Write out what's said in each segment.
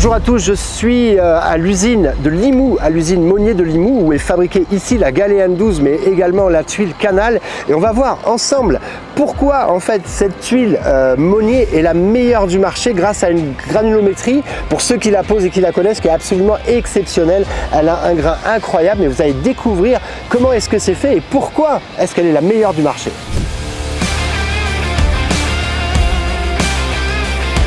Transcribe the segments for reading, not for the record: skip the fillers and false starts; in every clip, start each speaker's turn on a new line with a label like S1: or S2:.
S1: Bonjour à tous, je suis à l'usine de Limoux, à l'usine Monnier de Limoux, où est fabriquée ici la Galéane 12, mais également la tuile Canal. Et on va voir ensemble pourquoi en fait cette tuile Monnier est la meilleure du marché grâce à une granulométrie, pour ceux qui la posent et qui la connaissent, qui est absolument exceptionnelle. Elle a un grain incroyable, mais vous allez découvrir comment est-ce que c'est fait et pourquoi est-ce qu'elle est la meilleure du marché.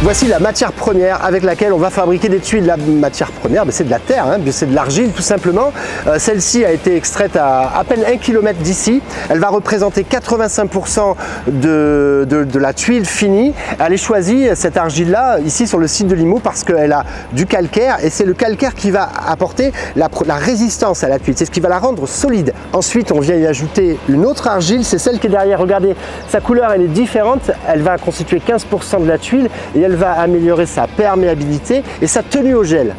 S1: Voici la matière première avec laquelle on va fabriquer des tuiles. La matière première, c'est de la terre, c'est de l'argile tout simplement. Celle-ci a été extraite à peine 1 km d'ici. Elle va représenter 85% de la tuile finie. Elle est choisie, cette argile-là, ici sur le site de Limoux, parce qu'elle a du calcaire et c'est le calcaire qui va apporter la résistance à la tuile. C'est ce qui va la rendre solide. Ensuite, on vient y ajouter une autre argile, c'est celle qui est derrière. Regardez, sa couleur, elle est différente. Elle va constituer 15% de la tuile et elle va améliorer sa perméabilité et sa tenue au gel.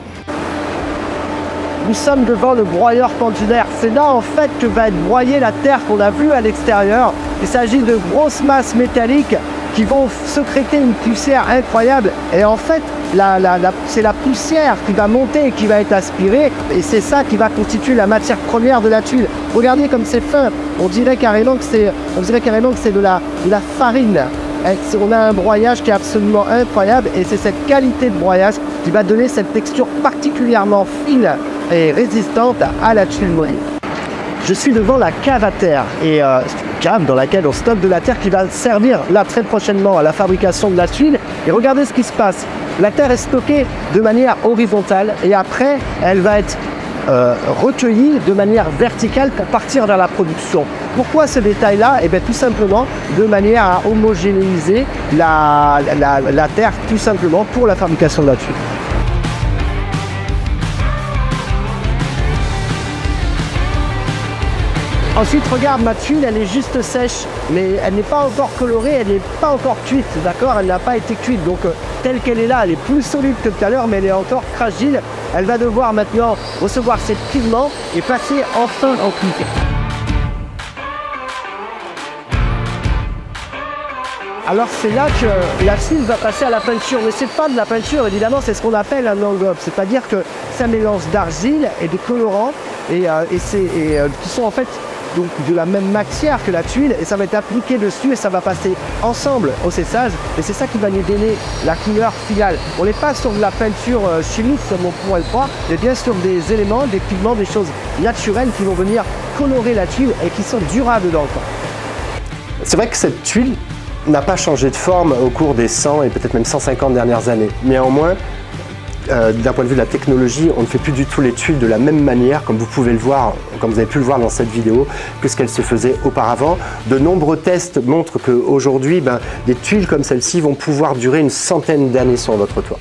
S2: Nous sommes devant le broyeur pendulaire. C'est là en fait que va être broyée la terre qu'on a vue à l'extérieur. Il s'agit de grosses masses métalliques qui vont sécréter une poussière incroyable. Et en fait, c'est la poussière qui va monter et qui va être aspirée. Et c'est ça qui va constituer la matière première de la tuile. Regardez comme c'est fin. On dirait carrément que c'est de la farine. On a un broyage qui est absolument incroyable et c'est cette qualité de broyage qui va donner cette texture particulièrement fine et résistante à la tuile Monnier. Je suis devant la cave à terre et c'est une cave dans laquelle on stocke de la terre qui va servir là très prochainement à la fabrication de la tuile. Et regardez ce qui se passe. La terre est stockée de manière horizontale et après elle va être recueillie de manière verticale pour partir vers la production. Pourquoi ce détail-là? Eh bien tout simplement de manière à homogénéiser la terre, tout simplement pour la fabrication de la tuile. Ensuite, regarde, ma tuile, elle est juste sèche, mais elle n'est pas encore colorée, elle n'est pas encore cuite, d'accord? Elle n'a pas été cuite, donc telle qu'elle est là, elle est plus solide que tout à l'heure, mais elle est encore fragile. Elle va devoir maintenant recevoir ses pigments et passer enfin en cuite. Alors c'est là que la tuile va passer à la peinture, mais c'est pas de la peinture, évidemment, c'est ce qu'on appelle un engobe, c'est-à-dire que c'est un mélange d'argile et de colorants qui sont en fait donc de la même matière que la tuile, et ça va être appliqué dessus et ça va passer ensemble au séchage, et c'est ça qui va nous donner la couleur finale. On n'est pas sur de la peinture chimique comme on pourrait le croire, mais bien sur des éléments, des pigments, des choses naturelles qui vont venir colorer la tuile et qui sont durables dans le temps.
S1: C'est vrai que cette tuile n'a pas changé de forme au cours des 100 et peut-être même 150 dernières années. Néanmoins, d'un point de vue de la technologie, on ne fait plus du tout les tuiles de la même manière, comme vous avez pu le voir dans cette vidéo, que ce qu'elle se faisait auparavant. De nombreux tests montrent qu'aujourd'hui, des tuiles comme celle-ci vont pouvoir durer une centaine d'années sur votre toit.